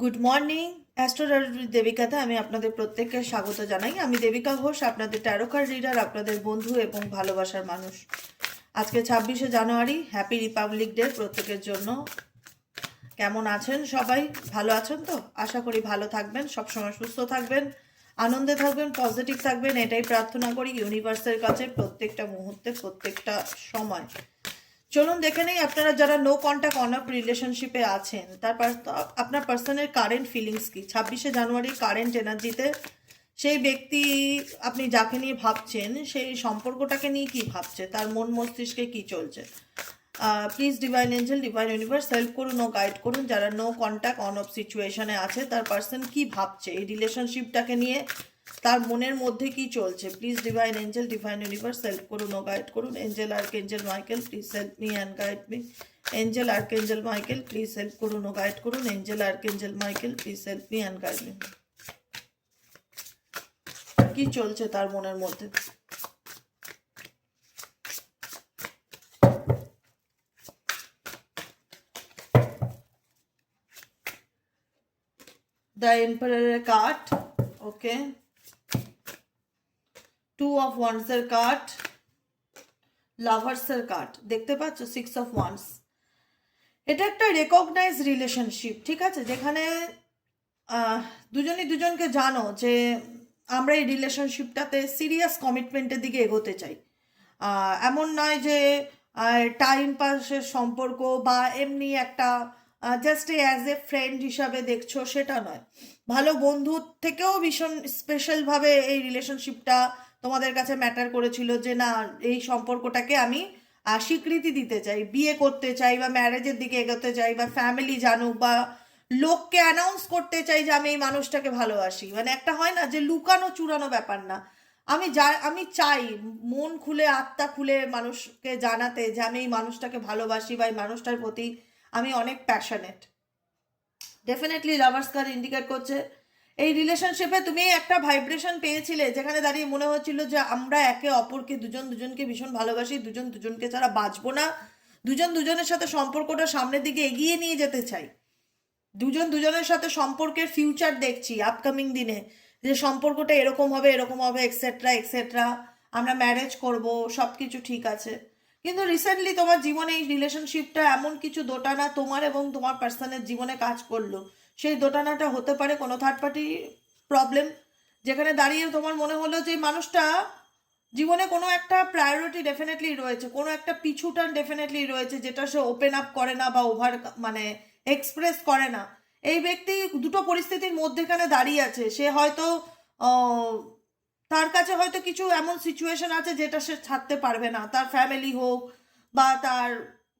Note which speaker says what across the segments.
Speaker 1: Good morning astrology দেবিকাতে আমি আপনাদের প্রত্যেককে স্বাগত জানাই। আমি দেবিকা ঘোষ, আপনাদের ট্যারো কার্ড রিডার, আপনাদের বন্ধু এবং ভালোবাসার মানুষ। আজকে 26শে জানুয়ারি, হ্যাপি রিপাবলিক ডে প্রত্যেকের জন্য। কেমন আছেন সবাই? ভালো আছেন তো? আশা করি ভালো থাকবেন, সবসময় সুস্থ থাকবেন, আনন্দে থাকবেন, পজিটিভ থাকবেন, এটাই প্রার্থনা করি ইউনিভার্সের কাছে প্রত্যেকটা মুহূর্তে, প্রত্যেকটা সময়। চলুন দেখে নেই আপনারা যারা নো কন্ট্যাক্ট অন আপ রিলেশনশিপে আছেন তারপর আপনার পার্সনের কারেন্ট ফিলিংস কি 26শে জানুয়ারি কারেন্ট এনার্জিতে। সেই ব্যক্তি আপনি যাকে নিয়ে ভাবছেন সেই সম্পর্কটাকে নিয়ে কি ভাবছে, তার মন মস্তিষ্কে কি চলছে। Please divine angel, divine universe help করুন ও গাইড করুন যারা নো কন্ট্যাক্ট অন অফ সিচুয়েশনে আছে, তার পার্সন কি ভাবছে এই রিলেশনশিপটাকে নিয়ে, তার মনের মধ্যে কি চলছে। Please divine angel, divine universe help করুন ও গাইড করুন। Angel archangel Michael please help me and guide me. Angel archangel Michael please help করুন ও গাইড করুন। Angel archangel Michael please help me and guide me. কি চলছে তার মনের মধ্যে। দ্য এম্পারারের কার্ড, ওকে, টু অফ ওয়ান্সের কার্ড, লাভার্সের কার্ড দেখতে পাচ্ছ, 6 অফ ওয়ান্স। এটা একটা রেকগনাইজ রিলেশনশিপ, ঠিক আছে, যেখানে দুজনই দুজনকে জানো যে আমরা এই রিলেশনশিপটাতে সিরিয়াস কমিটমেন্টের দিকে এগোতে চাই। এমন নয় যে টাইম পাসের সম্পর্ক বা এমনি একটা জাস্ট অ্যাজ এ ফ্রেন্ড হিসাবে দেখছো, সেটা নয়। ভালো বন্ধুর থেকেও ভীষণ স্পেশালভাবে এই রিলেশনশিপটা তোমাদের কাছে ম্যাটার করেছিল যে না, এই সম্পর্কটাকে আমি স্বীকৃতি দিতে চাই, বিয়ে করতে চাই বা ম্যারেজের দিকে এগোতে চাই, বা ফ্যামিলি জানুক বা লোককে অ্যানাউন্স করতে চাই যে আমি এই মানুষটাকে ভালোবাসি। মানে একটা হয় না যে লুকানো চুরানো ব্যাপার না, আমি চাই মন খুলে আত্মা খুলে মানুষকে জানাতে যে আমি এই মানুষটাকে ভালোবাসি বা এই মানুষটার প্রতি আমি অনেক passionate. Definitely lovers card indicate করছে এই রিলেশনশিপে তুমি একটা ভাইব্রেশন পেয়েছিলে যেখানে দাঁড়িয়ে মনে হচ্ছিল যে আমরা একে অপরকে দুজন দুজনকে ভীষণ ভালোবাসি, দুজন দুজনকে ছাড়া বাঁচবো না, দুজন দুজনের সাথে সম্পর্কটা সামনের দিকে এগিয়ে নিয়ে যেতে চাই, দুজন দুজনের সাথে সম্পর্কের ফিউচার দেখছি আপকামিং দিনে, যে সম্পর্কটা এরকম হবে এরকম হবে এক্সেট্রা এক্সেট্রা, আমরা ম্যারেজ করব, সব কিছু ঠিক আছে। কিন্তু রিসেন্টলি তোমার জীবনে এই রিলেশনশিপটা এমন কিছু দোটানা তোমার এবং তোমার পার্সনের জীবনে কাজ করলো। সেই দোটানাটা হতে পারে কোনো থার্ড পার্টি প্রবলেম, যেখানে দাঁড়িয়ে তোমার মনে হলো যে মানুষটা জীবনে কোনো একটা প্রায়োরিটি ডেফিনেটলি রয়েছে, কোনো একটা পিছু টান ডেফিনেটলি রয়েছে যেটা সে ওপেন আপ করে না বা ওভার মানে এক্সপ্রেস করে না। এই ব্যক্তি দুটো পরিস্থিতির মধ্যেখানে দাঁড়িয়ে আছে। সে হয়তো তার কাছে হয়তো কিছু এমন সিচুয়েশন আছে যেটা সে ছাড়তে পারবে না, তার ফ্যামিলি হোক বা তার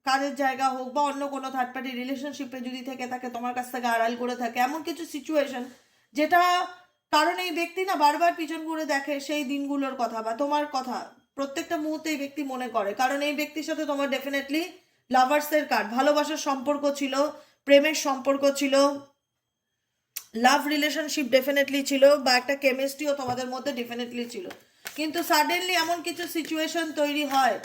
Speaker 1: কাজের জায়গা হোক বা অন্য কোনো থার্ড পার্টি রিলেশনশিপে যদি থেকে থাকে, তোমার কাছ থেকে আড়াল করে থাকে, এমন কিছু সিচুয়েশন যেটা কারণ এই ব্যক্তি না বারবার পিছন ঘুরে দেখে সেই দিনগুলোর কথা বা তোমার কথা প্রত্যেকটা মুহূর্তে এই ব্যক্তি মনে করে, কারণ এই ব্যক্তির সাথে তোমার ডেফিনেটলি লাভার্সের কার্ড, ভালোবাসার সম্পর্ক ছিল, প্রেমের সম্পর্ক ছিল, লাভ রিলেশনশিপ ডেফিনেটলি ছিল, বা একটা কেমিস্ট্রিও তোমাদের মধ্যে ডেফিনেটলি ছিল। কিন্তু সাডেনলি এমন কিছু সিচুয়েশন তৈরি হয়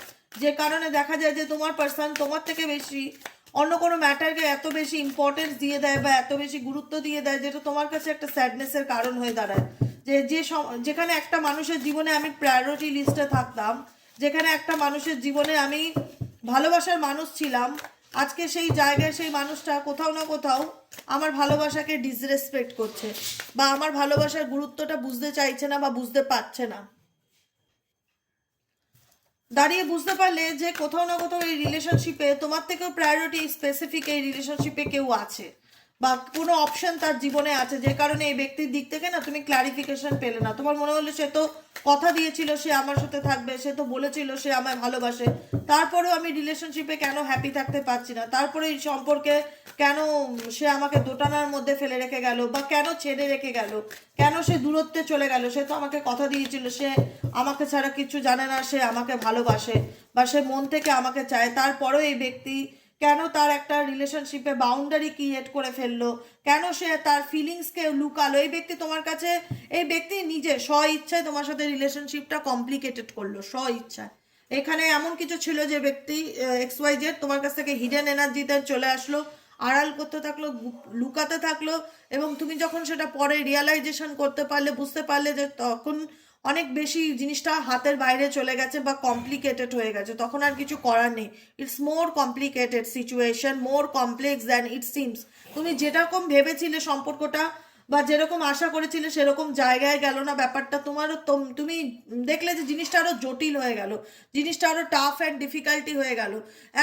Speaker 1: যে কারণে দেখা যায় যে তোমার পার্সন তোমার থেকে বেশি অন্য কোনো ম্যাটারকে এত বেশি ইম্পর্টেন্স দিয়ে দেয় বা এত বেশি গুরুত্ব দিয়ে দেয় যেটা তোমার কাছে একটা স্যাডনেসের কারণ হয়ে দাঁড়ায়। যেখানে একটা মানুষের জীবনে আমি প্রায়োরিটি লিস্টে থাকতাম, যেখানে একটা মানুষের জীবনে আমি ভালোবাসার মানুষ ছিলাম, আজকে সেই জায়গায় সেই মানুষটা কোথাও না কোথাও আমার ভালোবাসাকে ডিসরেসপেক্ট করছে বা আমার ভালোবাসার গুরুত্বটা বুঝতে চাইছে না বা বুঝতে পারছে না। দাঁড়িয়ে বুঝতে পারলে যে কোথাও না কোথাও এই রিলেশনশিপে তোমার থেকেও প্রায়োরিটি স্পেসিফিক এই রিলেশনশিপে কেউ আছে বা কোনো অপশন তার জীবনে আছে, যে কারণে এই ব্যক্তির দিক থেকে না তুমি ক্লারিফিকেশন পেলে না। তোমার মনে হলো সে তো কথা দিয়েছিল সে আমার সাথে থাকবে, সে তো বলেছিল সে আমায় ভালোবাসে, তারপরেও আমি রিলেশনশিপে কেন হ্যাপি থাকতে পারছি না, তারপরে এই সম্পর্কে কেন সে আমাকে দোটানার মধ্যে ফেলে রেখে গেল বা কেন ছেড়ে রেখে গেল, কেন সে দূরত্বে চলে গেল, সে তো আমাকে কথা দিয়েছিল সে আমাকে ছাড়া কিছু জানে না, সে আমাকে ভালোবাসে বা সে মন থেকে আমাকে চায়, তারপরেও এই ব্যক্তি কেন তার একটা রিলেশনশিপে বাউন্ডারি ক্রিয়েট করে ফেললো, কেন সে তার ফিলিংসকে লুকালো। এই ব্যক্তি তোমার কাছে, এই ব্যক্তি নিজে স্ব ইচ্ছায় তোমার সাথে রিলেশনশিপটা কমপ্লিকেটেড করলো স্ব ইচ্ছায়। এখানে এমন কিছু ছিল যে ব্যক্তি XYZ তোমার কাছ থেকে হিডেন এনার্জিতে চলে আসলো, আড়াল করতে থাকলো, লুকাতে থাকলো, এবং তুমি যখন সেটা পরে রিয়ালাইজেশন করতে পারলে, বুঝতে পারলে যে তখন অনেক বেশি জিনিসটা হাতের বাইরে চলে গেছে বা কমপ্লিকেটেড হয়ে গেছে, তখন আর কিছু করার নেই। It's more complicated situation, more complex than it seems. তুমি যেরকম ভেবেছিলে সম্পর্কটা বা যেরকম আশা করেছিলে সেরকম জায়গায় গেল না ব্যাপারটা, তোমারও তুমি দেখলে যে জিনিসটা আরো জটিল হয়ে গেল, জিনিসটা আরো টাফ অ্যান্ড ডিফিকাল্টি হয়ে গেল।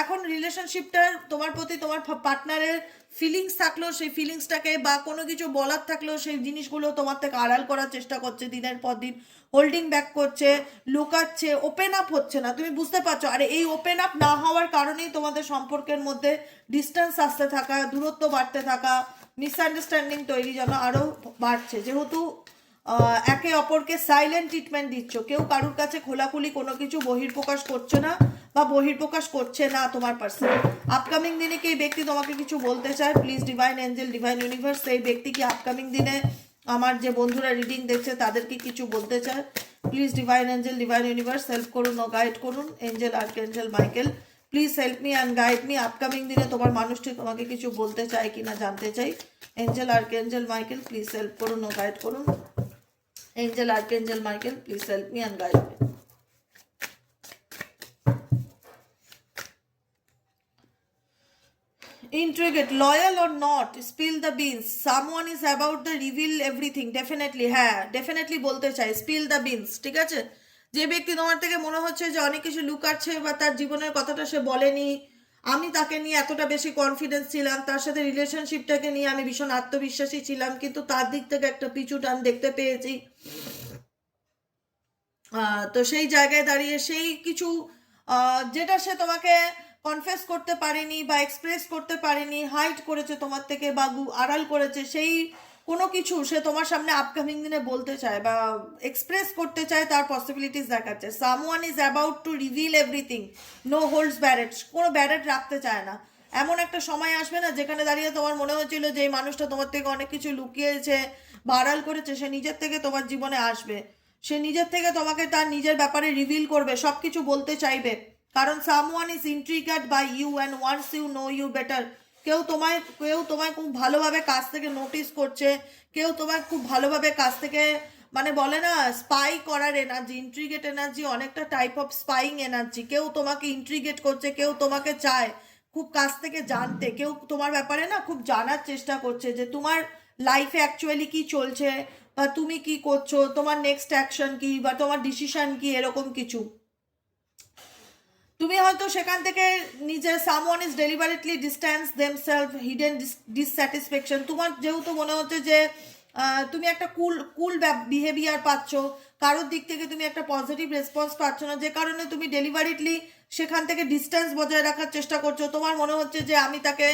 Speaker 1: এখন রিলেশনশিপটার তোমার প্রতি তোমার পার্টনারের ফিলিংস থাকলেও সেই ফিলিংসটাকে বা কোনো কিছু বলার থাকলেও সেই জিনিসগুলো তোমার থেকে আড়াল করার চেষ্টা করছে, দিনের পর দিন হোল্ডিং ব্যাক করছে, লুকাচ্ছে, ওপেন আপ হচ্ছে না। তুমি বুঝতে পারছো, আর এই ওপেন আপ না হওয়ার কারণেই তোমাদের সম্পর্কের মধ্যে ডিস্টেন্স আসতে থাকা, দূরত্ব বাড়তে থাকা, মিসআন্ডারস্ট্যান্ডিং তৈরি যেন আরও বাড়ছে, যেহেতু একে অপরকে সাইলেন্ট ট্রিটমেন্ট দিচ্ছ, কেউ কারুর কাছে খোলাখুলি কোনো কিছু বহির্প্রকাশ করছে না বা বহির্প্রকাশ করছে না তোমার পার্সন। আপকামিং দিনে কি এই ব্যক্তি তোমাকে কিছু বলতে চায়? Please divine angel, divine universe, এই ব্যক্তি কি আপকামিং দিনে আমার যে বন্ধুরা রিডিং দেখছে তাদেরকে কিছু বলতে চায়? Please divine angel, divine universe help করুন ও গাইড করুন। Angel, archangel Michael, please help me and guide me. Upcoming দিনে তোমার মানুষটি তোমাকে কিছু বলতে চায় কিনা জানতে চাই। Angel, archangel Michael, please help করুন ও গাইড করুন। Angel, archangel Michael, please help me and guide me. Intrigued, loyal or not, spill the beans. Someone is about to reveal everything. Definitely, হ্যাঁ, definitely বলতে চাই, spill the beans, ঠিক আছে? যে ব্যক্তি তোমার থেকে মনে হচ্ছে যে অনেক কিছু লুকাচ্ছে বা তার জীবনের কথাটা সে বলেনি, আমি তাকে নিয়ে এতটা বেশি কনফিডেন্স ছিলাম, তার সাথে রিলেশনশিপটাকে নিয়ে আমি ভীষণ আত্মবিশ্বাসী ছিলাম, কিন্তু তার দিক থেকে একটা পিছু টান দেখতে পেয়েছি। তো সেই জায়গায় দাঁড়িয়ে সেই কিছু যেটা সে তোমাকে কনফেস করতে পারেনি বা এক্সপ্রেস করতে পারেনি, হাইড করেছে তোমার থেকে বা আড়াল করেছে, সেই কোনো কিছু সে তোমার সামনে আপকামিং দিনে বলতে চায় বা এক্সপ্রেস করতে চায়, তার পসিবিলিটিস দেখাচ্ছে। Someone is about to reveal everything, no holds barred, কোনো ব্যারেট রাখতে চায় না। এমন একটা সময় আসবে না যেখানে দাঁড়িয়ে তোমার মনে হচ্ছিল যে এই মানুষটা তোমার থেকে অনেক কিছু লুকিয়েছে বা আড়াল করেছে, সে নিজের থেকে তোমার জীবনে আসবে, সে নিজের থেকে তোমাকে তার নিজের ব্যাপারে রিভিল করবে, সব কিছু বলতে চাইবে, কারণ someone is intrigued by you and wants you know you better. কেউ তোমায় খুব ভালোভাবে কাছ থেকে নোটিস করছে, কেউ তোমায় খুব ভালোভাবে কাছ থেকে, মানে বলে না স্পাই করার এনার্জি, ইন্ট্রিগেট এনার্জি অনেকটা টাইপ অফ স্পাইং এনার্জি। কেউ তোমাকে ইন্ট্রিগেট করছে, কেউ তোমাকে চায় খুব কাছ থেকে জানতে, কেউ তোমার ব্যাপারে না খুব জানার চেষ্টা করছে যে তোমার লাইফে অ্যাকচুয়ালি কি চলছে বা তুমি কি করছো, তোমার নেক্সট অ্যাকশন কি বা তোমার ডিসিশন কি, এরকম কিছু। তুমি হয়তো সেখান থেকে নিজের someone is deliberately distance themselves, hidden dissatisfaction. তোমার যেহেতু মনে হচ্ছে যে তুমি একটা কুল বিহেভিয়ার পাচ্ছ, কারোর দিক থেকে তুমি একটা পজিটিভ রেসপন্স পাচ্ছ না, যে কারণে তুমি ডেলিভারিটলি সেখান থেকে ডিস্টেন্স বজায় রাখার চেষ্টা করছো। তোমার মনে হচ্ছে যে আমি তাকে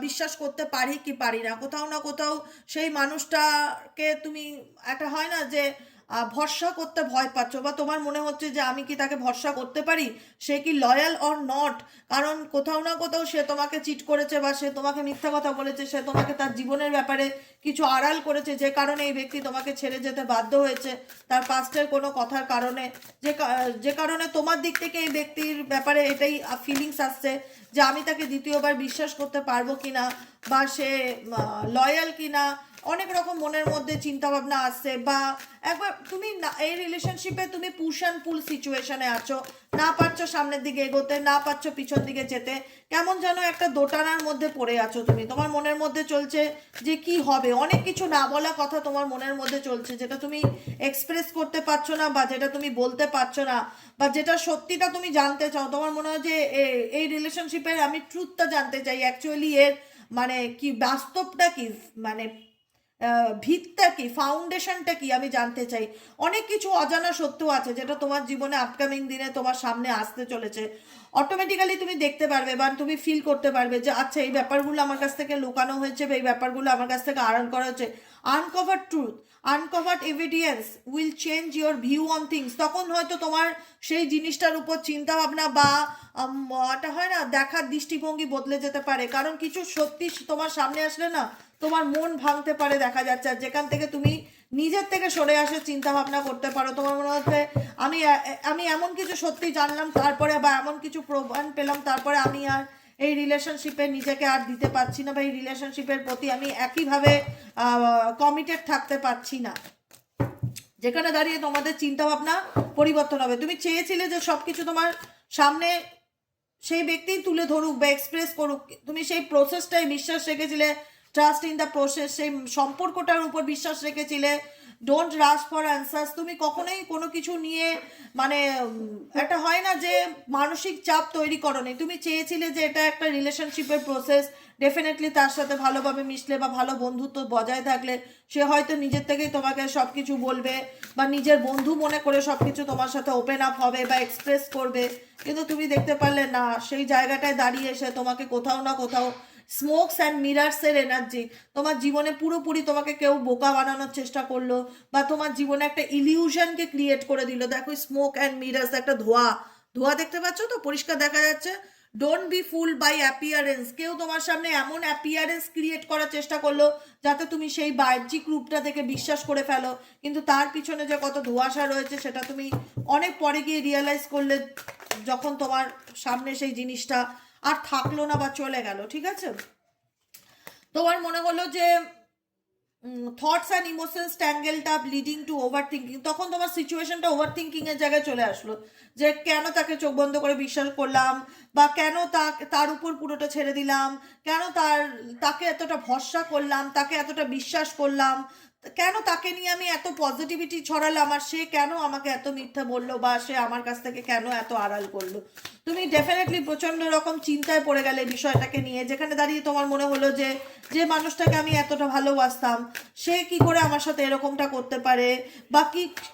Speaker 1: বিশ্বাস করতে পারি কি পারি না, কোথাও না কোথাও সেই মানুষটাকে তুমি, একটা হয় না যে ভরসা করতে ভয় পাচ্ছ, বা তোমার মনে হচ্ছে যে আমি কি তাকে ভরসা করতে পারি, সে কি লয়াল অর নট, কারণ কোথাও না কোথাও সে তোমাকে চিট করেছে বা সে তোমাকে মিথ্যা কথা বলেছে, সে তোমাকে তার জীবনের ব্যাপারে কিছু আড়াল করেছে, যে কারণে এই ব্যক্তি তোমাকে ছেড়ে যেতে বাধ্য হয়েছে তার পাস্টের কোনো কথার কারণে, যে কারণে তোমার দিক থেকে এই ব্যক্তির ব্যাপারে এটাই ফিলিংস আসছে যে আমি তাকে দ্বিতীয়বার বিশ্বাস করতে পারবো কিনা বা সে লয়াল কিনা, অনেক রকম মনের মধ্যে চিন্তা ভাবনা আসছে। বা একবার তুমি এই রিলেশনশিপে তুমি পুশ অ্যান্ড পুল সিচুয়েশনে আছো, না পারছো সামনের দিকে এগোতে, না পারছো পিছন দিকে যেতে, কেমন যেন একটা দোটানার মধ্যে পড়ে আছো তুমি। তোমার মনের মধ্যে চলছে যে কি হবে, অনেক কিছু না বলা কথা তোমার মনের মধ্যে চলছে, যেটা তুমি এক্সপ্রেস করতে পারছো না বা যেটা তুমি বলতে পারছো না, বা যেটা সত্যিটা তুমি জানতে চাও। তোমার মনে হয় যে এই রিলেশনশিপের আমি ট্রুথটা জানতে চাই, অ্যাকচুয়ালি এর মানে কি, বাস্তবটা কি, মানে ভিতটা কি, ফাউন্ডেশনটা কি আমি জানতে চাই। অনেক কিছু অজানা সত্য আছে যেটা তোমার জীবনে আপকামিং দিনে তোমার সামনে আসতে চলেছে। অটোমেটিক্যালি তুমি দেখতে পারবে বা তুমি ফিল করতে পারবে যে আচ্ছা এই ব্যাপারগুলো আমার কাছ থেকে লুকানো হয়েছে বা এই ব্যাপারগুলো আমার কাছ থেকে আড়াল করা হচ্ছে। Uncovered truth, uncovered evidence will change your view on things. তখন হয়তো তোমার সেই জিনিসটার উপর চিন্তা ভাবনা বা এটা হয় না দেখার দৃষ্টিভঙ্গি বদলে যেতে পারে, কারণ কিছু সত্যি তোমার সামনে আসলে না তোমার মন ভাঙতে পারে, দেখা যাচ্ছে। আর যেখান থেকে তুমি নিজের থেকে সরে আসে চিন্তা ভাবনা করতে পারো, তোমার মনে হচ্ছে আমি এমন কিছু সত্যি জানলাম তারপরে, বা এমন কিছু প্রমাণ পেলাম তারপরে আমি আর এই রিলেশনশিপে নিজেকে আর দিতে পারছি না, বা এই রিলেশনশিপের প্রতি আমি একইভাবে কমিটেড থাকতে পারছি না, যেখানে দাঁড়িয়ে তোমাদের চিন্তা ভাবনা পরিবর্তন হবে। তুমি চেয়েছিলে যে সবকিছু তোমার সামনে সেই ব্যক্তি তুলে ধরুক বা এক্সপ্রেস করুক, তুমি সেই প্রসেসটাই বিশ্বাস রেখেছিলে, ট্রাস্ট ইন দ্য প্রসেস, সেই সম্পর্কটার উপর বিশ্বাস রেখেছিলে। Don't rush for answers. তুমি কখনোই কোনো কিছু নিয়ে মানে একটা হয় না যে মানসিক চাপ তৈরি করোনি, তুমি চেয়েছিলে যে এটা একটা রিলেশনশিপের প্রসেস, ডেফিনেটলি তার সাথে ভালোভাবে মিশলে বা ভালো বন্ধুত্ব বজায় থাকলে সে হয়তো নিজের থেকেই তোমাকে সব কিছু বলবে বা নিজের বন্ধু মনে করে সব কিছু তোমার সাথে ওপেন আপ হবে বা এক্সপ্রেস করবে। কিন্তু তুমি দেখতে পারলে না, সেই জায়গাটায় দাঁড়িয়ে এসে তোমাকে কোথাও না কোথাও স্মোকস অ্যান্ড মিরার্সের এনার্জি, তোমার জীবনে পুরোপুরি তোমাকে কেউ বোকা বানানোর চেষ্টা করলো বা তোমার জীবনে একটা ইলিউশনকে ক্রিয়েট করে দিল। দেখো স্মোক অ্যান্ড মিরার্স, একটা ধোঁয়া, ধোঁয়া দেখতে পাচ্ছ তো, পরিষ্কার দেখা যাচ্ছে। Don't be fool by appearance. কেউ তোমার সামনে এমন অ্যাপিয়ারেন্স ক্রিয়েট করার চেষ্টা করলো যাতে তুমি সেই বাহ্যিক রূপটা থেকে বিশ্বাস করে ফেলো, কিন্তু তার পিছনে যে কত ধোঁয়াশা রয়েছে সেটা তুমি অনেক পরে গিয়ে রিয়েলাইজ করলে, যখন তোমার সামনে সেই জিনিসটা আর থাকলো না বা চলে গেল। ঠিক আছে, তোমার মনে হলো যে thoughts and emotions tangled up leading to overthinking, তখন তোমার সিচুয়েশনটা ওভার থিঙ্কিং এর জায়গায় চলে আসলো, যে কেন তাকে চোখ বন্ধ করে বিশ্বাস করলাম, বা কেন তার উপর পুরোটা ছেড়ে দিলাম, কেন তাকে এতটা ভরসা করলাম, তাকে এতটা বিশ্বাস করলাম, কেন তাকে নিয়ে আমি এত পজিটিভিটি ছড়ালাম, আর সে কেন আমাকে এত মিথ্যা বললো বা সে আমার কাছ থেকে কেন এত আড়াল করলো। তুমি ডেফিনেটলি প্রচন্ড রকম চিন্তায় পড়ে গেলে বিষয়টাকে নিয়ে, যেখানে দাঁড়িয়ে তোমার মনে হলো যে যে মানুষটাকে আমি এতটা ভালোবাসতাম সে কি করে আমার সাথে এরকমটা করতে পারে, বা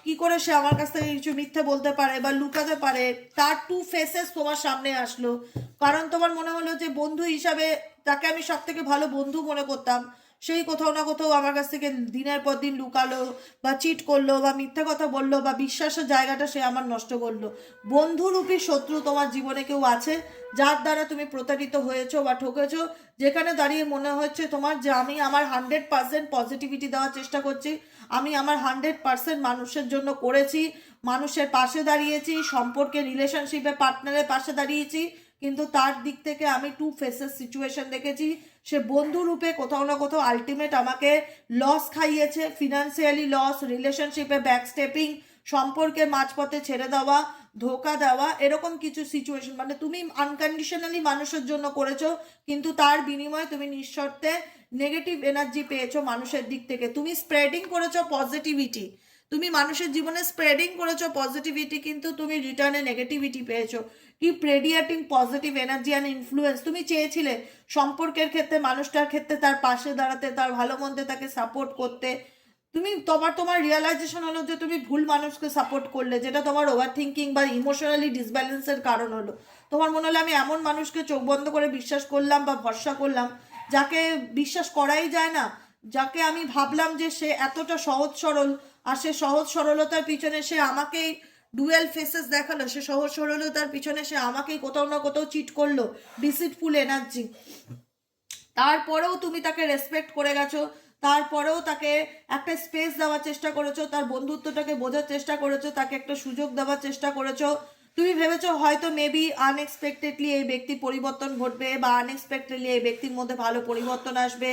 Speaker 1: কি করে সে আমার কাছ থেকে কিছু মিথ্যে বলতে পারে বা লুকাতে পারে। তার টু ফেসেস তোমার সামনে আসলো, কারণ তোমার মনে হলো যে বন্ধু হিসাবে তাকে আমি সব থেকে ভালো বন্ধু মনে করতাম, সেই কোথাও না কোথাও আমার কাছ থেকে দিনের পর দিন লুকালো বা চিট করলো বা মিথ্যা কথা বললো বা বিশ্বাসের জায়গাটা সে আমার নষ্ট করলো। বন্ধুরূপী শত্রু তোমার জীবনে কেউ আছে যার দ্বারা তুমি প্রতারিত হয়েছো বা ঠকেছো, যেখানে দাঁড়িয়ে মনে হচ্ছে তোমার যে আমি আমার 100% পজিটিভিটি দেওয়ার চেষ্টা করছি, আমি আমার 100% মানুষের জন্য করেছি, মানুষের পাশে দাঁড়িয়েছি, সম্পর্কে রিলেশনশিপে পার্টনারের পাশে দাঁড়িয়েছি, কিন্তু তার দিক থেকে আমি টু ফেসেস সিচুয়েশন দেখেছি। সে বন্ধু রূপে কোথাও না কোথাও আলটিমেট আমাকে লস খাইয়েছে, ফিনান্সিয়ালি লস, রিলেশনশিপে ব্যাকস্টেপিং, সম্পর্কে মাঝপথে ছেড়ে দেওয়া, ধোকা দেওয়া, এরকম কিছু সিচুয়েশন, মানে তুমি আনকন্ডিশনালি মানুষের জন্য করেছো, কিন্তু তার বিনিময়ে তুমি নিঃশর্তে নেগেটিভ এনার্জি পেয়েছো মানুষের দিক থেকে। তুমি স্প্রেডিং করেছো পজিটিভিটি, তুমি মানুষের জীবনে স্প্রেডিং করেছো পজিটিভিটি, কিন্তু তুমি রিটার্নে নেগেটিভিটি পেয়েছো। কি radiating positive energy and influence. তুমি চেয়েছিলে সম্পর্কের ক্ষেত্রে মানুষটার ক্ষেত্রে তার পাশে দাঁড়াতে, তার ভালো মন্দে তাকে সাপোর্ট করতে, তুমি তোমার রিয়েলাইজেশন হলো যে তুমি ভুল মানুষকে সাপোর্ট করলে, যেটা তোমার ওভার থিঙ্কিং বা ইমোশনালি ডিসব্যালেন্সের কারণ হলো। তোমার মনে হলো আমি এমন মানুষকে চোখ বন্ধ করে বিশ্বাস করলাম বা ভরসা করলাম যাকে বিশ্বাস করাই যায় না, যাকে আমি ভাবলাম যে সে এতটা সহজ সরল, আর সে সহজ সরলতার পিছনে সে আমাকেই ডুয়েল ফেসেস দেখালো, সে সহজ সরলতার পিছনে সে আমাকেই কোথাও না কোথাও চিট করলো, ডিসিটফুল এনার্জি। তারপরেও তুমি তাকে রেসপেক্ট করে গেছো, তারপরেও তাকে একটা স্পেস দেওয়ার চেষ্টা করেছো, তার বন্ধুত্বটাকে বোঝার চেষ্টা করেছো, তাকে একটা সুযোগ দেওয়ার চেষ্টা করেছো। তুমি ভেবেছো হয়তো মেবি আনএক্সপেক্টেডলি এই ব্যক্তি পরিবর্তন ঘটবে বা আনএক্সপেক্টেডলি এই ব্যক্তির মধ্যে ভালো পরিবর্তন আসবে,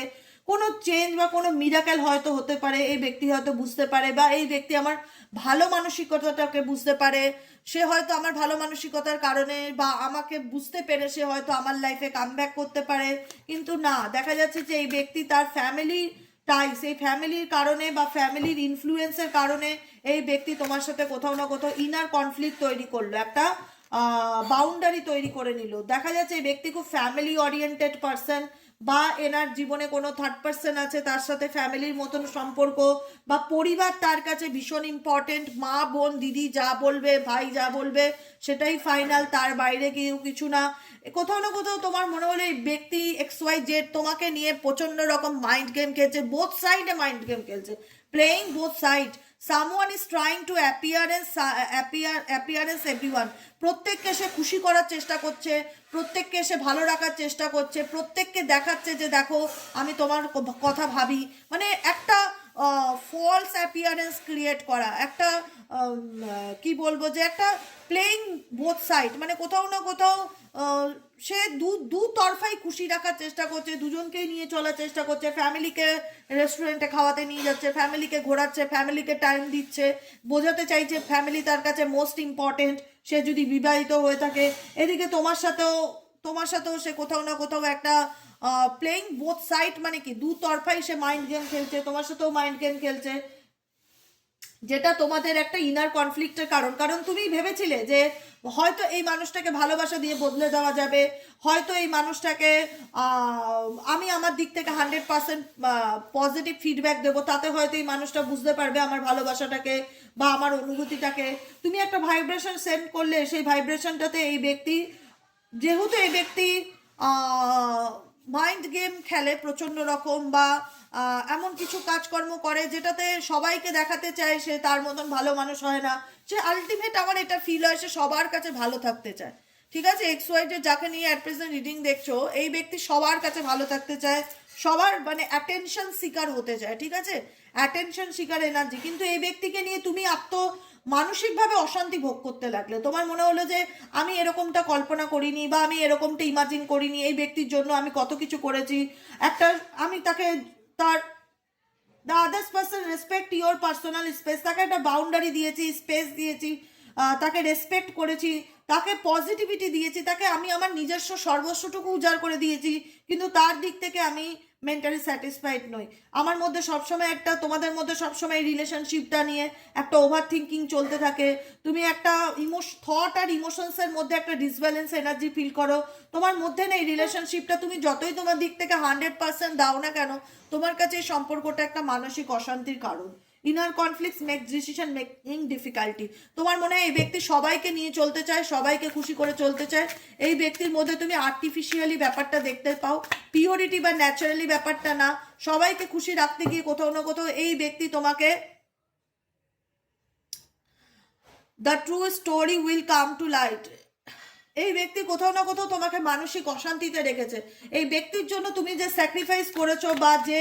Speaker 1: কোনো চেঞ্জ বা কোনো মিরাকেল হয়তো হতে পারে, এই ব্যক্তি হয়তো বুঝতে পারে বা এই ব্যক্তি আমার ভালো মানসিকতাটাকে বুঝতে পারে, সে হয়তো আমার ভালো মানসিকতার কারণে বা আমাকে বুঝতে পেরে সে হয়তো আমার লাইফে কামব্যাক করতে পারে। কিন্তু না, দেখা যাচ্ছে যে এই ব্যক্তি তার ফ্যামিলি টাইস, এই ফ্যামিলির কারণে বা ফ্যামিলির ইনফ্লুয়েন্সের কারণে এই ব্যক্তি তোমার সাথে কোথাও না কোথাও ইনার কনফ্লিক্ট তৈরি করলো, একটা বাউন্ডারি তৈরি করে নিল। দেখা যাচ্ছে এই ব্যক্তি খুব ফ্যামিলি ওরিয়েন্টেড পারসন, বা এনার জীবনে কোনো থার্ড পার্সন আছে, তার সাথে ফ্যামিলির মতন সম্পর্ক বা পরিবার তার কাছে ভীষণ ইম্পর্টেন্ট, মা বোন দিদি যা বলবে, ভাই যা বলবে সেটাই ফাইনাল, তার বাইরে কেউ কিছু না। কোথাও না কোথাও তোমার মনে হলো এই ব্যক্তি XYZ তোমাকে নিয়ে প্রচন্ড রকম মাইন্ড গেম খেলছে, বোথ সাইডে মাইন্ড গেম খেলছে, playing both side. Someone is trying to appearance everyone, প্রত্যেককে সে খুশি করার চেষ্টা করছে, প্রত্যেককে সে ভালো রাখার চেষ্টা করছে, প্রত্যেককে দেখাচ্ছে যে দেখো আমি তোমার কথা ভাবি, মানে একটা ফলস অ্যাপিয়ারেন্স ক্রিয়েট করা, একটা কি বলবো, যে একটা প্লেইং বোথ সাইড, মানে কোথাও না কোথাও সে দু তরফাই খুশি রাখার চেষ্টা করছে, দুজনকেই নিয়ে চলার চেষ্টা করছে, ফ্যামিলিকে রেস্টুরেন্টে খাওয়াতে নিয়ে যাচ্ছে, ফ্যামিলিকে ঘোরাচ্ছে, ফ্যামিলিকে টাইম দিচ্ছে, বোঝাতে চাইছে ফ্যামিলি তার কাছে মোস্ট ইম্পর্টেন্ট, সে যদি বিবাহিত হয়ে থাকে। এদিকে তোমার সাথেও সে কোথাও না কোথাও একটা প্লেইং বোথ সাইড, মানে কি দু তরফাই সে মাইন্ড গেম খেলছে, তোমার সাথেও মাইন্ড গেম খেলছে, যেটা তোমাদের একটা ইনার কনফ্লিক্টের কারণ তুমি ভেবেছিলে যে হয়তো এই মানুষটাকে ভালোবাসা দিয়ে বদলে দেওয়া যাবে, হয়তো এই মানুষটাকে আমি আমার দিক থেকে 100% পজিটিভ ফিডব্যাক দেবো, তাতে হয়তো এই মানুষটা বুঝতে পারবে আমার ভালোবাসাটাকে বা আমার অনুভূতিটাকে। তুমি একটা ভাইব্রেশন সেন্ড করলে, সেই ভাইব্রেশনটাতে এই ব্যক্তি, যেহেতু এই ব্যক্তি মাইন্ড গেম খেলে প্রচণ্ড রকম, বা এমন কিছু কাজকর্ম করে যেটাতে সবাইকে দেখাতে চায় সে তার মতন ভালো মানুষ হয় না, সে আলটিমেট আমার এটা ফিল হয় সে সবার কাছে ভালো থাকতে চায়। ঠিক আছে, এক্স ওয়াই যে যাকে নিয়ে অ্যাট প্রেজেন্ট রিডিং দেখছো, এই ব্যক্তি সবার কাছে ভালো থাকতে চায়, সবার মানে অ্যাটেনশন শিকার হতে চায়। ঠিক আছে, অ্যাটেনশন শিকার এনার্জি। কিন্তু এই ব্যক্তিকে নিয়ে তুমি মানসিকভাবে অশান্তি ভোগ করতে লাগলে, তোমার মনে হলো যে আমি এরকমটা কল্পনা করিনি বা আমি এরকমটা ইমাজিন করিনি, এই ব্যক্তির জন্য আমি কত কিছু করেছি, একটা আমি তাকে তার the others person respect your personal space, তাকে একটা বাউন্ডারি দিয়েছি, স্পেস দিয়েছি, তাকে রেসপেক্ট করেছি, তাকে পজিটিভিটি দিয়েছি, তাকে আমি আমার নিজস্ব সর্বস্বটুকু উজাড় করে দিয়েছি, কিন্তু তার দিক থেকে আমি মেন্টালি স্যাটিসফাইড নই। আমার মধ্যে সবসময় একটা, তোমাদের মধ্যে সবসময় এই রিলেশনশিপটা নিয়ে একটা ওভার থিঙ্কিং চলতে থাকে, তুমি একটা থট আর ইমোশনসের মধ্যে একটা ডিসব্যালেন্স এনার্জি ফিল করো, তোমার মধ্যে নেই রিলেশনশিপটা, তুমি যতই তোমার দিক থেকে 100% দাও না কেন, তোমার কাছে এই সম্পর্কটা একটা মানসিক অশান্তির কারণ। Inner conflicts makes decision making difficulty. তোমার মনে হয় এই ব্যক্তি সবাইকে নিয়ে চলতে চায়, সবাইকে খুশি করে চলতে চায়, এই ব্যক্তির মধ্যে তুমি আর্টিফিশিয়ালি ব্যাপারটা দেখতে পাও, পিওরিটি বা ন্যাচারালি ব্যাপারটা না। সবাইকে খুশি রাখতে গিয়ে কোথাও না কোথাও এই ব্যক্তি তোমাকে, the true story will come to light, এই ব্যক্তি কোথাও না কোথাও তোমাকে মানসিক অশান্তিতে রেখেছে। এই ব্যক্তির জন্য তুমি যে স্যাক্রিফাইস করেছো, বা যে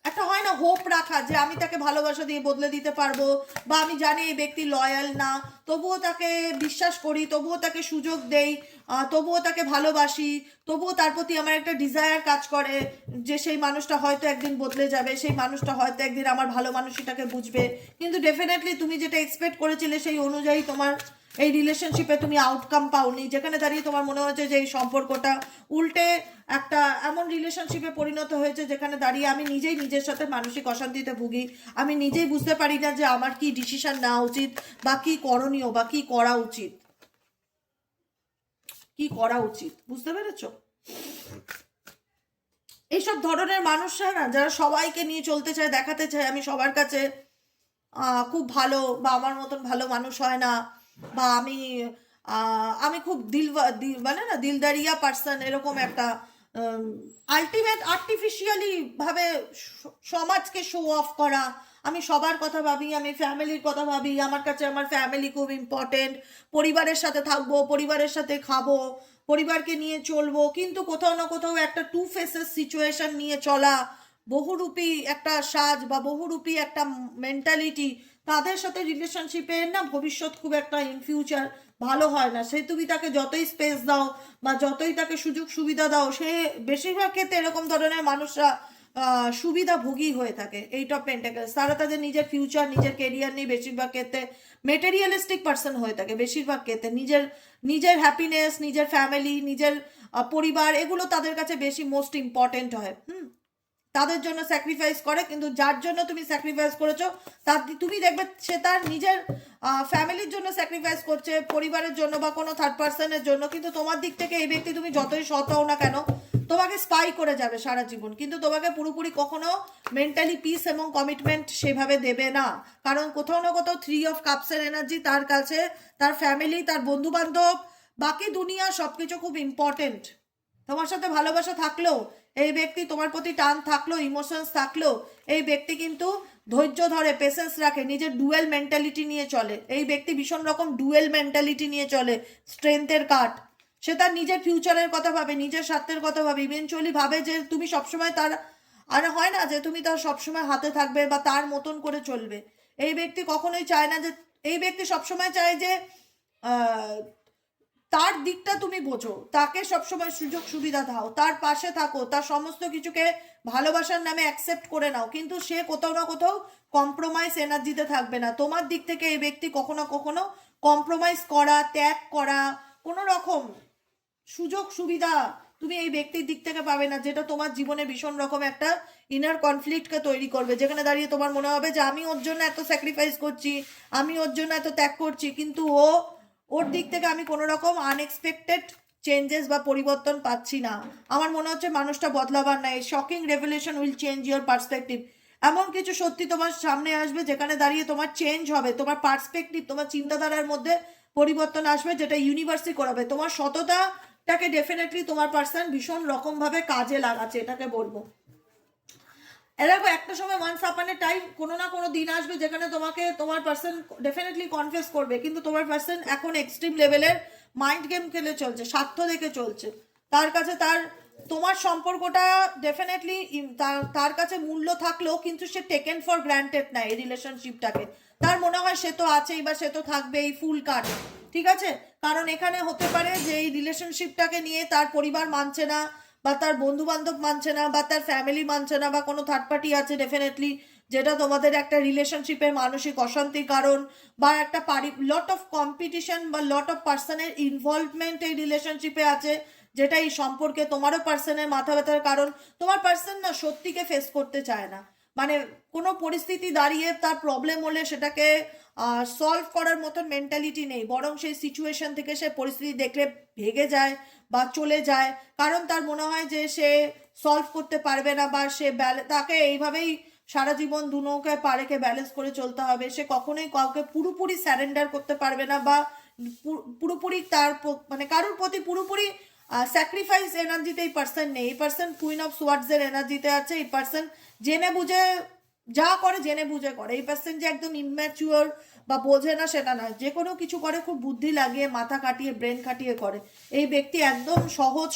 Speaker 1: একটা হয় না হোপ রাখা যে আমি তাকে ভালোবাসা দিয়ে বদলে দিতে পারবো, বা আমি জানি এই ব্যক্তি লয়াল না, তবুও তাকে বিশ্বাস করি, তবুও তাকে সুযোগ দেই, তবুও তাকে ভালোবাসি, তবুও তার প্রতি আমার একটা ডিজায়ার কাজ করে যে সেই মানুষটা হয়তো একদিন বদলে যাবে, সেই মানুষটা হয়তো একদিন আমার ভালো মানুষটাকে বুঝবে। কিন্তু ডেফিনেটলি তুমি যেটা এক্সপেক্ট করেছিলে সেই অনুযায়ী তোমার এই রিলেশনশিপে তুমি আউটকাম পাওনি, যেখানে দাঁড়িয়ে তোমার মনে হচ্ছে যে এই সম্পর্কটা উল্টে একটা এমন রিলেশনশিপে পরিণত হয়েছে যেখানে দাঁড়িয়ে আমি নিজেই নিজের সাথে মানসিক অশান্তিতে ভুগি, আমি নিজেই বুঝতে পারি না যে আমার কি ডিসিশন নেওয়া উচিত বা কি করণীয় বা কি করা উচিত, বুঝতে পেরেছ? এইসব ধরনের মানুষরা না, যারা সবাইকে নিয়ে চলতে চায়, দেখাতে চায় আমি সবার কাছে খুব ভালো, বা আমার মতন ভালো মানুষ হয় না, বা আমি খুব মানে না দিলদারিয়া পার্সন, এরকম একটা আলটিমেট আর্টিফিশিয়ালি ভাবে সমাজকে শো অফ করা। আমি সবার কথা ভাবি, আমি ফ্যামিলির কথা ভাবি, আমার কাছে আমার ফ্যামিলি খুব ইম্পর্টেন্ট, পরিবারের সাথে থাকবো, পরিবারের সাথে খাবো, পরিবারকে নিয়ে চলবো, কিন্তু কোথাও না কোথাও একটা টু ফেসেস সিচুয়েশন নিয়ে চলা, বহুরূপী একটা সাজ বা বহুরূপী একটা মেন্টালিটি, তাদের সাথে রিলেশনশিপে না ভবিষ্যৎ খুব একটা ইন ফিউচার ভালো হয় না। সে তুমি তাকে যতই স্পেস দাও বা যতই তাকে সুযোগ সুবিধা দাও, সে বেশিরভাগ ক্ষেত্রে এরকম ধরনের মানুষরা সুবিধাভোগী হয়ে থাকে। এইট অফ পেন্টাকেলস, তারা তাদের নিজের ফিউচার, নিজের কেরিয়ার নিয়ে বেশিরভাগ ক্ষেত্রে মেটেরিয়ালিস্টিক পার্সন হয়ে থাকে, বেশিরভাগ ক্ষেত্রে নিজের হ্যাপিনেস, নিজের ফ্যামিলি, নিজের পরিবার, এগুলো তাদের কাছে বেশি মোস্ট ইম্পর্টেন্ট হয়। তাদের জন্য স্যাক্রিফাইস করে, কিন্তু যার জন্য তুমি স্যাক্রিফাইস করেছো তার তুমি দেখবে সে তার নিজের ফ্যামিলির জন্য স্যাক্রিফাইস করছে, পরিবারের জন্য বা কোনো থার্ড পার্সনের জন্য, কিন্তু তোমার দিক থেকে এই ব্যক্তি তুমি যতই সৎ হও না কেন তোমাকে স্পাই করে যাবে সারা জীবন, কিন্তু তোমাকে পুরোপুরি কখনো মেন্টালি পিস এবং কমিটমেন্ট সেভাবে দেবে না। কারণ কোথাও না কোথাও 3 অফ কাপসের এনার্জি, তার কাছে তার ফ্যামিলি, তার বন্ধু বান্ধব, বাকি দুনিয়া সবকিছু খুব ইম্পর্টেন্ট। তোমার সাথে ভালোবাসা থাকলেও, এই ব্যক্তি তোমার প্রতি টান থাকলো, ইমোশনস থাকলো, এই ব্যক্তি কিন্তু ধৈর্য ধরে, পেশেন্স রাখে, নিজের ডুয়েল মেন্টালিটি নিয়ে চলে। এই ব্যক্তি ভীষণ রকম ডুয়েল মেন্টালিটি নিয়ে চলে, স্ট্রেংথের কার্ড। সে তার নিজের ফিউচারের কথা ভাবে, নিজের স্বার্থের কথা ভাবে, ইভেনচুয়ালি ভাবে যে তুমি সবসময় তার আর হয় না যে তুমি তার সবসময় হাতে থাকবে বা তার মতন করে চলবে। এই ব্যক্তি কখনোই চায় না যে, এই ব্যক্তি সবসময় চায় যে তার দিকটা তুমি বোঝো, তাকে সবসময় সুযোগ সুবিধা দাও, তার পাশে থাকো, তার সমস্ত কিছুকে ভালোবাসার নামে অ্যাকসেপ্ট করে নাও, কিন্তু সে কোথাও না কোথাও কম্প্রোমাইজ এনার্জিতে থাকবে না। তোমার দিক থেকে এই ব্যক্তি কখনো কখনো কম্প্রোমাইজ করা, ত্যাগ করা, কোনো রকম সুযোগ সুবিধা তুমি এই ব্যক্তির দিক থেকে পাবে না, যেটা তোমার জীবনে ভীষণ রকম একটা ইনার কনফ্লিক্টকে তৈরি করবে, যেখানে দাঁড়িয়ে তোমার মনে হবে যে আমি ওর জন্য এত স্যাক্রিফাইস করছি, আমি ওর জন্য এত ত্যাগ করছি, কিন্তু ওর দিক থেকে আমি কোনো রকম আনএক্সপেক্টেড চেঞ্জেস বা পরিবর্তন পাচ্ছি না। আমার মনে হচ্ছে মানুষটা বদলাবার নাই। Shocking revelation will change your perspective. এমন কিছু সত্যি তোমার সামনে আসবে যেখানে দাঁড়িয়ে তোমার চেঞ্জ হবে, তোমার পার্সপেক্টিভ, তোমার চিন্তাধারার মধ্যে পরিবর্তন আসবে, যেটা ইউনিভার্সই করাবে। তোমার সততাটাকে ডেফিনেটলি তোমার পার্সন ভীষণ রকমভাবে কাজে লাগাচ্ছে, এটাকে বলবো। এরকম একটা সময় ওয়ান্স আপন এ টাইম কোনো না কোনো দিন আসবে যেখানে তোমাকে তোমার পার্সন ডেফিনেটলি কনফেস করবে, কিন্তু তোমার পার্সন এখন এক্সট্রিম লেভেলের মাইন্ড গেম খেলে চলছে, স্বার্থ দেখে চলছে। তার কাছে তোমার সম্পর্কটা ডেফিনেটলি তার কাছে মূল্য থাকলেও কিন্তু সে টেকেন ফর গ্রান্টেড না এই রিলেশনশিপটাকে। তার মনে হয় সে তো আছেই বা সে তো থাকবেই, ফুল কাট, ঠিক আছে। কারণ এখানে হতে পারে যে এই রিলেশনশিপটাকে নিয়ে তার পরিবার মানছে না, বা তার বন্ধু বান্ধব মানছে না, বা তার ফ্যামিলি মানছে না, বা কোনো থার্ড পার্টি আছে ডেফিনেটলি, যেটা তোমাদের একটা রিলেশনশিপের মানসিক অশান্তির কারণ, বা একটা লট অফ কম্পিটিশন বা লট অফ পার্সনের ইনভলভমেন্ট এই রিলেশনশিপে আছে, যেটা এই সম্পর্কে তোমারও পার্সনের মাথা ব্যথার কারণ। তোমার পার্সন না সত্যিকে ফেস করতে চায় না, মানে কোনো পরিস্থিতি দাঁড়িয়ে তার প্রবলেম হলে সেটাকে সলভ করার মতন মেন্টালিটি নেই, বরং সেই সিচুয়েশন থেকে সে পরিস্থিতি দেখলে ভেগে যায় বা চলে যায়, কারণ তার মনে হয় যে সে সলভ করতে পারবে না, বা সে তাকে এইভাবেই সারা জীবন দু নৌকায় পাড়েকে ব্যালেন্স করে চলতে হবে। সে কখনোই কাউকে পুরোপুরি স্যারেন্ডার করতে পারবে না, বা পুরোপুরি তার মানে কারোর প্রতি পুরোপুরি স্যাক্রিফাইস এনার্জিতে এই পার্সন নেই। এই পার্সন কুইন অফ সোয়ার্ডসের এনার্জিতে আছে। এই পার্সন জেনে বুঝে যা করে, জেনে বুঝে করে। এই পার্সন যে একদম ইম্যাচিওর বা বোঝে না সেটা নয়, যে কোনো কিছু করে খুব বুদ্ধি লাগিয়ে, মাথা কাটিয়ে, ব্রেন খাটিয়ে করে। এই ব্যক্তি একদম সহজ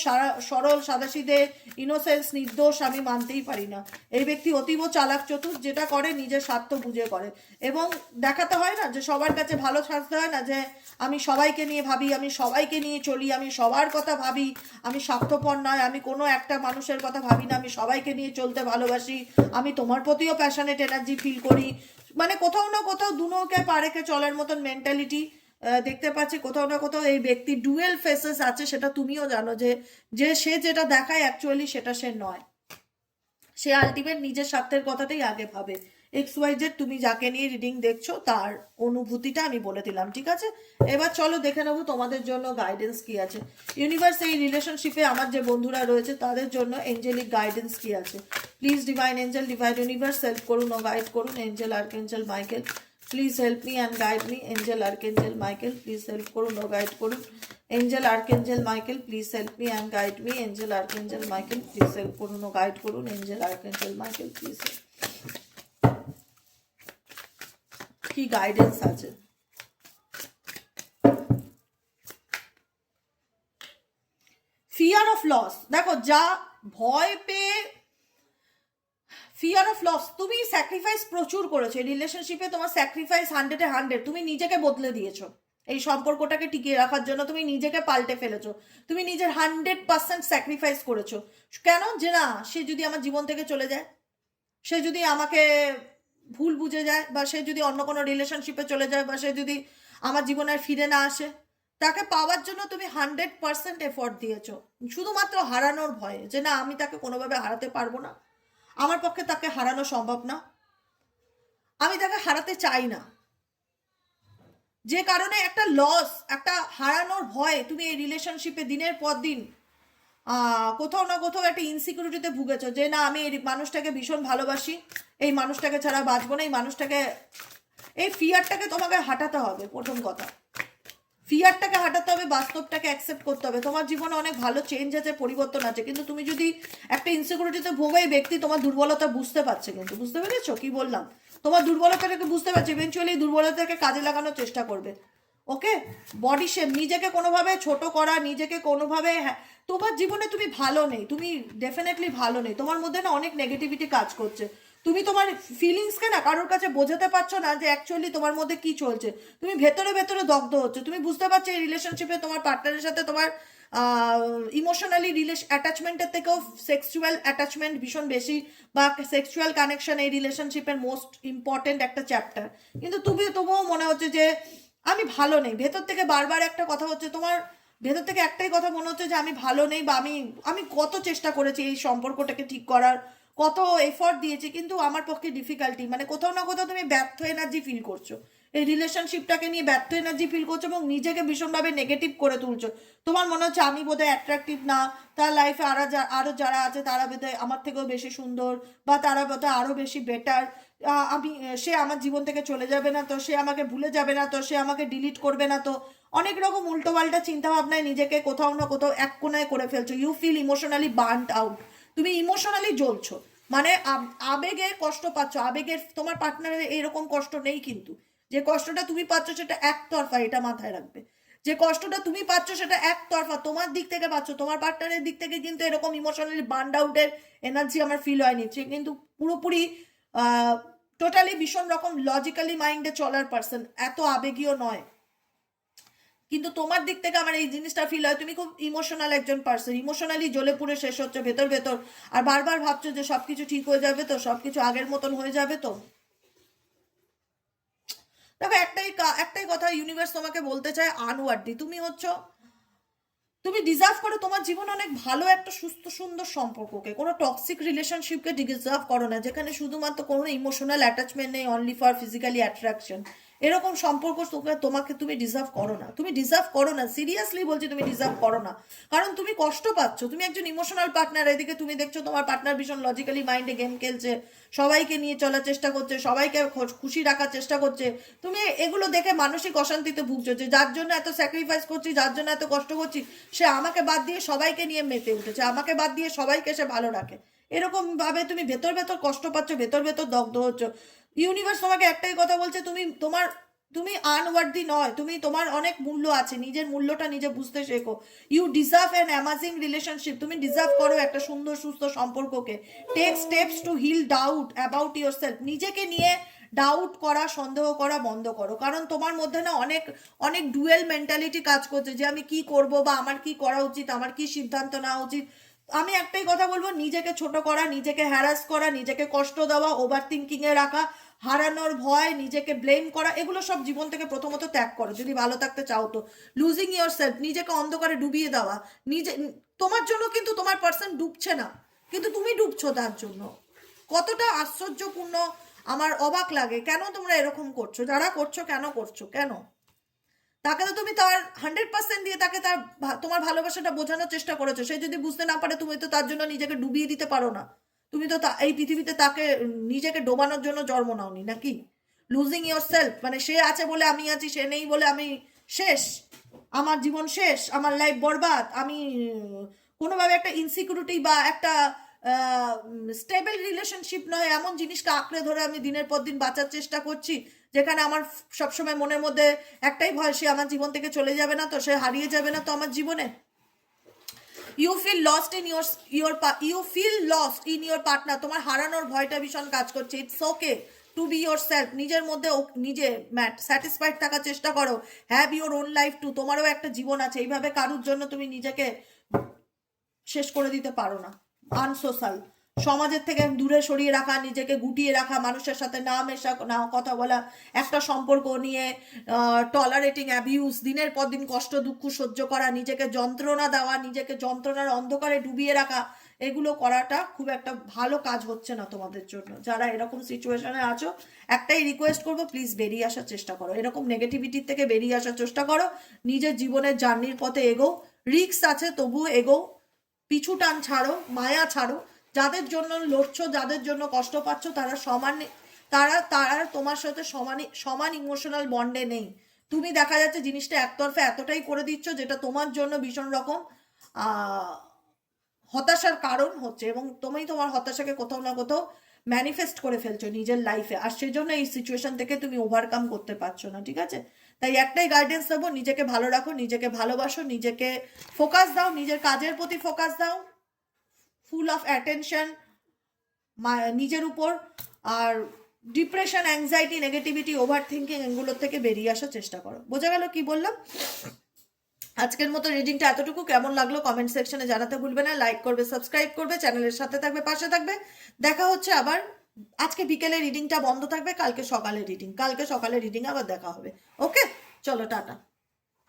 Speaker 1: সরল সাদাসিধে ইনোসেন্স, নির্দোষ আমি মানতেই পারি না। এই ব্যক্তি অতীব চালাক চতুর, যেটা করে নিজের স্বার্থ বুঝে করে, এবং দেখাতে হয় না যে সবার কাছে ভালো সাজতে হয় না, যে আমি সবাইকে নিয়ে ভাবি, আমি সবাইকে নিয়ে চলি, আমি সবার কথা ভাবি, আমি স্বার্থপর নয়, আমি কোনো একটা মানুষের কথা ভাবি না, আমি সবাইকে নিয়ে চলতে ভালোবাসি, আমি তোমার প্রতিও প্যাশনেট এনার্জি ফিল করি। মানে কোথাও না কোথাও দুনোকে পারেকে চলার মতন মেন্টালিটি দেখতে পাচ্ছি। কোথাও না কোথাও এই ব্যক্তি ডুয়েল ফেসেস আছে, সেটা তুমিও জানো, যে সে যেটা দেখায় অ্যাকচুয়ালি সেটা সে নয়। সে আলটিমেট নিজের স্বার্থের কথাটাই আগে ভাবে। XYZ তুমি যাকে নিয়ে রিডিং দেখছো তার অনুভূতিটা আমি বলে দিলাম, ঠিক আছে। এবার চলো দেখে নেবো তোমাদের জন্য গাইডেন্স কি আছে। ইউনিভার্স এই রিলেশনশিপে আমার যে বন্ধুরা রয়েছে তাদের জন্য এঞ্জেলিক গাইডেন্স কি আছে। Please divine angel, divine universe help করুন ও গাইড করুন। Angel, archangel Michael please help me and guide me. Angel, archangel Michael please help করুন ও গাইড করুন। Angel, archangel Michael please help me and guide me. Angel, archangel Michael please help করুন ও guide করুন। Angel, archangel Michael please কি guidance আছে। Fear of loss, দেখো যা ভয় পেয়ে, ফিয়ার অফ লস, তুমি স্যাক্রিফাইস প্রচুর করেছো এই রিলেশনশিপে, তোমার স্যাক্রিফাইস 100-এ 100, তুমি নিজেকে বদলে দিয়েছো এই সম্পর্কটাকে টিকিয়ে রাখার জন্য, তুমি নিজেকে পাল্টে ফেলেছো, তুমি নিজের 100% স্যাক্রিফাইস করেছো। কেন? যে না, সে যদি আমার জীবন থেকে চলে যায়, সে যদি আমাকে ভুল বুঝে যায়, বা সে যদি অন্য কোনো রিলেশনশিপে চলে যায়, বা সে যদি আমার জীবনে আর ফিরে না আসে, তাকে পাওয়ার জন্য তুমি 100% এফোর্ট দিয়েছো, শুধুমাত্র হারানোর ভয়ে, যে না আমি তাকে কোনোভাবে হারাতে পারবো না, আমার পক্ষে তাকে হারানো সম্ভব না, আমি তাকে হারাতে চাই না, যে কারণে একটা লস, একটা হারানোর ভয়, তুমি এই রিলেশনশিপে দিনের পর দিন কোথাও না কোথাও একটা ইনসিকিউরিটিতে ভুগেছো, যে না আমি এই মানুষটাকে ভীষণ ভালোবাসি, এই মানুষটাকে ছাড়া বাঁচবো না, এই মানুষটাকে, এই ফিয়ারটাকে তোমাকে হাঁটাতে হবে। প্রথম কথা, ফিয়ারটাকে হাঁটাতে হবে, বাস্তবটাকে অ্যাকসেপ্ট করতে হবে। তোমার জীবনে অনেক ভালো চেঞ্জ আছে, পরিবর্তন আছে, কিন্তু তুমি যদি একটা ইনসিকিউরিটিতে ভোগো, এই ব্যক্তি তোমার দুর্বলতা বুঝতে পারছে, কিন্তু বুঝতে পেরেছো কি বললাম, তোমার দুর্বলতাটাকে বুঝতে পারছে, ইভেনচুয়ালি দুর্বলতাকে কাজে লাগানোর চেষ্টা করবে। ওকে, বডি শেপ, নিজেকে কোনোভাবে ছোট করা, নিজেকে কোনোভাবে, হ্যাঁ তোমার জীবনে তুমি ভালো নেই, তুমি ডেফিনেটলি ভালো নেই, তোমার মধ্যে না অনেক নেগেটিভিটি কাজ করছে, তুমি তোমার ফিলিংসকে না কারোর কাছে বোঝাতে পারছো না যে অ্যাকচুয়ালি তোমার মধ্যে কি চলছে, তুমি ভেতরে ভেতরে দগ্ধ হচ্ছে, তুমি বুঝতে পারছো এই রিলেশনশিপে তোমার পার্টনারের সাথে তোমার ইমোশনালি অ্যাটাচমেন্টের থেকেও সেক্সুয়াল অ্যাটাচমেন্ট ভীষণ বেশি, বা সেক্সুয়াল কানেকশন এই রিলেশনশিপের মোস্ট ইম্পর্টেন্ট একটা চ্যাপ্টার, কিন্তু তবুও মনে হচ্ছে যে আমি ভালো নেই, ভেতর থেকে বারবার একটা কথা হচ্ছে, তোমার ভেতর থেকে একটাই কথা মনে হচ্ছে যে আমি ভালো নেই, বা আমি কত চেষ্টা করেছি এই সম্পর্কটাকে ঠিক করার, কত এফর্ট দিয়েছি, কিন্তু আমার পক্ষে ডিফিকাল্টি, মানে কোথাও না কোথাও তুমি ব্যর্থ এনার্জি ফিল করছো, এই রিলেশনশিপটাকে নিয়ে ব্যর্থ এনার্জি ফিল করছো এবং নিজেকে ভীষণভাবে নেগেটিভ করে তুলছো, তোমার মনে হচ্ছে আমি বোধহয় অ্যাট্রাকটিভ না, তার লাইফে আরো যারা আছে তারা বোধহয় আমার থেকেও বেশি সুন্দর, বা তারা বোধহয় আরো বেশি বেটার, আমি সে আমার জীবন থেকে চলে যাবে না তো, সে আমাকে ভুলে যাবে না তো, সে আমাকে ডিলিট করবে না তো, অনেক রকম উল্টোপাল্টা চিন্তা ভাবনায় নিজেকে কোথাও না কোথাও এক কোনায় করে ফেলছো, you feel emotionally burned out, তুমি ইমোশনালি জ্বলছো, মানে আবেগে কষ্ট পাচ্ছ, আবেগের তোমার পার্টনারের এইরকম কষ্ট নেই, কিন্তু যে কষ্টটা তুমি পাচ্ছ সেটা একতরফা, এটা মাথায় রাখবে, যে কষ্টটা তুমি পাচ্ছ সেটা একতরফা, তোমার দিক থেকে পাচ্ছ, তোমার পার্টনারের দিক থেকে কিন্তু এরকম ইমোশনালি বার্নড আউটের এনার্জি আমার ফিল হয়নি, সে কিন্তু পুরোপুরি টোটালি ভীষণ রকম লজিক্যালি মাইন্ডে চলার পার্সন, এত আবেগীয় নয়, কিন্তু তোমার দিক থেকে আমার এই জিনিসটা ফিল হয় তুমি খুব ইমোশনাল একজন পার্সন, ইমোশনালি জ্বলে পুড়ে শেষ হচ্ছে ভেতর ভেতর, আর বারবার ভাবছো যে সবকিছু ঠিক হয়ে যাবে তো, সবকিছু আগের মতন হয়ে যাবে তো। দেখো একটাই কথা ইউনিভার্স তোমাকে বলতে চায়, আনওয়ার্ডলি তুমি ডিজার্ভ করো তোমার জীবনে অনেক ভালো একটা সুস্থ সুন্দর সম্পর্ককে, কোনো টক্সিক রিলেশনশিপকে ডিজার্ভ করো না, যেখানে শুধুমাত্র কোনো ইমোশনাল অ্যাটাচমেন্ট নেই, অনলি ফর ফিজিক্যালি অ্যাট্রাকশন, এরকম সম্পর্ক তোমাকে তুমি ডিজার্ভ করো না, তুমি ডিজার্ভ করো না, সিরিয়াসলি বলছি তুমি ডিজার্ভ করো না, কারণ তুমি কষ্ট পাচ্ছ, তুমি একজন ইমোশনাল পার্টনার, এদিকে তুমি দেখছো তোমার পার্টনার ভীষণ লজিক্যালি মাইন্ডে গেম খেলছে, সবাইকে নিয়ে চলার চেষ্টা করছে, সবাইকে খুশি রাখার চেষ্টা করছে, তুমি এগুলো দেখে মানসিক অশান্তিতে ভুগছো, যে যার জন্য এত স্যাক্রিফাইস করছি, যার জন্য এত কষ্ট করছি, সে আমাকে বাদ দিয়ে সবাইকে নিয়ে মেতে উঠেছে, আমাকে বাদ দিয়ে সবাইকে সে ভালো রাখে, এরকম ভাবে তুমি ভেতর ভেতর কষ্ট পাচ্ছ, ভেতর ভেতর দগ্ধ হচ্ছ, ইউনিভার্স তোমাকে একটাই কথা বলছে, তুমি আনওয়ার্দি নয়, তুমি তোমার অনেক মূল্য আছে, নিজের মূল্যটা নিজে বুঝতে শেখো, you deserve an amazing relationship, তুমি ডিজার্ভ করো একটা সুন্দর সুস্থ সম্পর্ককে, take steps to heal doubt about your self, নিজেকে নিয়ে ডাউট করা, সন্দেহ করা বন্ধ করো, কারণ তোমার মধ্যে না অনেক অনেক ডুয়েল মেন্টালিটি কাজ করছে, যে আমি কি করব, বা আমার কি করা উচিত, আমার কি সিদ্ধান্ত নেওয়া উচিত, আমি একটাই কথা বলবো, নিজেকে ছোট করা, নিজেকে হ্যারাস করা, নিজেকে কষ্ট দেওয়া, ওভার থিঙ্কিং এ রাখা, হারানোর ভয়, নিজেকে ব্লেম করা, এগুলো সব জীবন থেকে প্রথমত ত্যাগ করো যদি ভালো থাকতে চাও তো, লুজিং ইয়োর সেলফ, নিজেকে অন্ধকারে ডুবিয়ে দেওয়া, তোমার জন্য কিন্তু তোমার পার্সন ডুবছে না, কিন্তু তুমি ডুবছো তার জন্য, কতটা আশ্চর্যপূর্ণ, আমার অবাক লাগে, কেন তোমরা এরকম করছো, যারা করছো কেন করছো, কেন তাকে তো তুমি তার 100% দিয়ে তাকে তোমার ভালোবাসাটা বোঝানোর চেষ্টা করেছো, সে যদি বুঝতে না পারে তুমি তো তার জন্য নিজেকে ডুবিয়ে দিতে পারো না, তুমি তো এই পৃথিবীতে তাকে নিজেকে ডোবানোর জন্য জন্ম নাওনি নাকি, লুজিং ইয়োর সেলফ মানে সে আছে বলে আমি আছি, সে নেই বলে আমি শেষ, আমার জীবন শেষ, আমার লাইফ বরবাদ, আমি কোনোভাবে একটা ইনসিকিউরিটি বা একটা স্টেবল রিলেশনশিপ নয় এমন জিনিসকে আঁকড়ে ধরে আমি দিনের পর দিন বাঁচার চেষ্টা করছি, যেখানে আমার সবসময় মনের মধ্যে একটাই ভয়, সে আমার জীবন থেকে চলে যাবে না তো, সে হারিয়ে যাবে না তো আমার জীবনে, you feel lost in your partner, তোমার হারানোর ভয়টা ভীষণ কাজ করছে, it's okay to be your self, নিজের মধ্যে নিজে স্যাটিসফাইড থাকার চেষ্টা করো, have your own life too, তোমারও একটা জীবন আছে, এইভাবে কারুর জন্য তুমি নিজেকে শেষ করে দিতে পারো না, আনসোশ্যাল, সমাজের থেকে দূরে সরিয়ে রাখা, নিজেকে গুটিয়ে রাখা, মানুষের সাথে না মেশা, না কথা বলা, একটা সম্পর্ক নিয়ে টলারেটিং অ্যাবিউজ, দিনের পর দিন কষ্ট দুঃখ সহ্য করা, নিজেকে যন্ত্রণা দেওয়া, নিজেকে যন্ত্রণার অন্ধকারে ডুবিয়ে রাখা, এগুলো করাটা খুব একটা ভালো কাজ হচ্ছে না তোমাদের জন্য, যারা এরকম সিচুয়েশনে আছো একটাই রিকোয়েস্ট করবো, প্লিজ বেরিয়ে আসার চেষ্টা করো, এরকম নেগেটিভিটির থেকে বেরিয়ে আসার চেষ্টা করো, নিজের জীবনের জার্নির পথে এগো, রিস্ক আছে তবুও এগো, পিছু টান ছাড়ো, মায়া ছাড়ো, যাদের জন্য লড়ছো, যাদের জন্য কষ্ট পাচ্ছ, তারা তোমার সাথে সমান ইমোশনাল বন্ডে নেই, তুমি দেখা যাচ্ছে জিনিসটা একতরফা এতটাই করে দিচ্ছ যেটা তোমার জন্য ভীষণ রকম হতাশার কারণ হচ্ছে, এবং তুমি তোমার হতাশাকে কোথাও না কোথাও ম্যানিফেস্ট করে ফেলছো নিজের লাইফে, আর সেজন্য এই সিচুয়েশন থেকে তুমি ওভারকাম করতে পারছো না, ঠিক আছে, তাই একটাই গাইডেন্স দেবো, নিজেকে ভালো রাখো, নিজেকে ভালোবাসো, নিজেকে ফোকাস দাও, নিজের কাজের প্রতি ফোকাস দাও, ফুল অফ অ্যাটেনশন নিজের উপর। আর depression, anxiety, negativity, overthinking এগুলোর থেকে বেরিয়ে আসার চেষ্টা করো। বোঝা গেল কি বললাম? আজকের মতো রিডিংটা এতটুকু। কেমন লাগলো কমেন্ট সেকশনে জানাতে ভুলবে না। লাইক করবে, সাবস্ক্রাইব করবে, চ্যানেলের সাথে থাকবে, পাশে থাকবে। দেখা হচ্ছে আবার। আজকে বিকেলে রিডিংটা বন্ধ থাকবে, কালকে সকালে রিডিং আবার দেখা হবে। ওকে, চলো টাটা।